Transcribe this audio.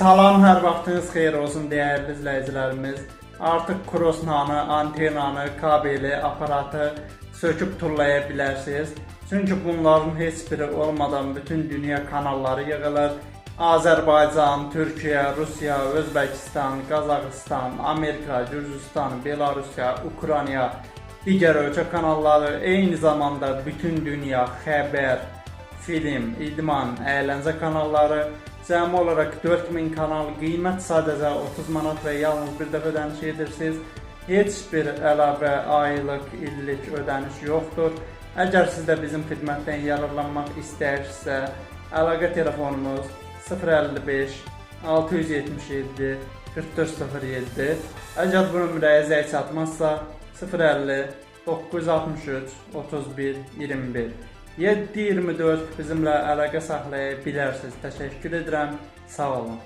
Salam, hər vaxtınız xeyir olsun dəyərli izləyicilərimiz. Artıq krosnanı, antenanı, kabeli, aparatı söküb turlaya bilərsiniz. Çünki bunların heç biri olmadan bütün dünya kanalları yığılır. Azərbaycan, Türkiyə, Rusiya, Özbəkistan, Qazaxıstan, Amerika, Gürcüstan, Belarusiya, Ukrayna, digər ölkə kanalları, eyni zamanda bütün dünya xəbər, film, idman, əyləncə kanalları, cəmi olaraq 4000 kanal, qiymət sadəcə 30 manat və yalnız bir dəfə ödəniş edirsiniz. Heç bir əlavə, aylıq, illik ödəniş yoxdur. Əgər siz də bizim xidmətdən yararlanmaq istəyirsinizsə, əlaqə telefonumuz 055 677 4407. Əgər bu nömrəyə zəng çatmazsa 050 963 31 21 7-24 bizimlə əlaqə saxlaya bilərsiniz. Təşəkkür edirəm. Sağ olun.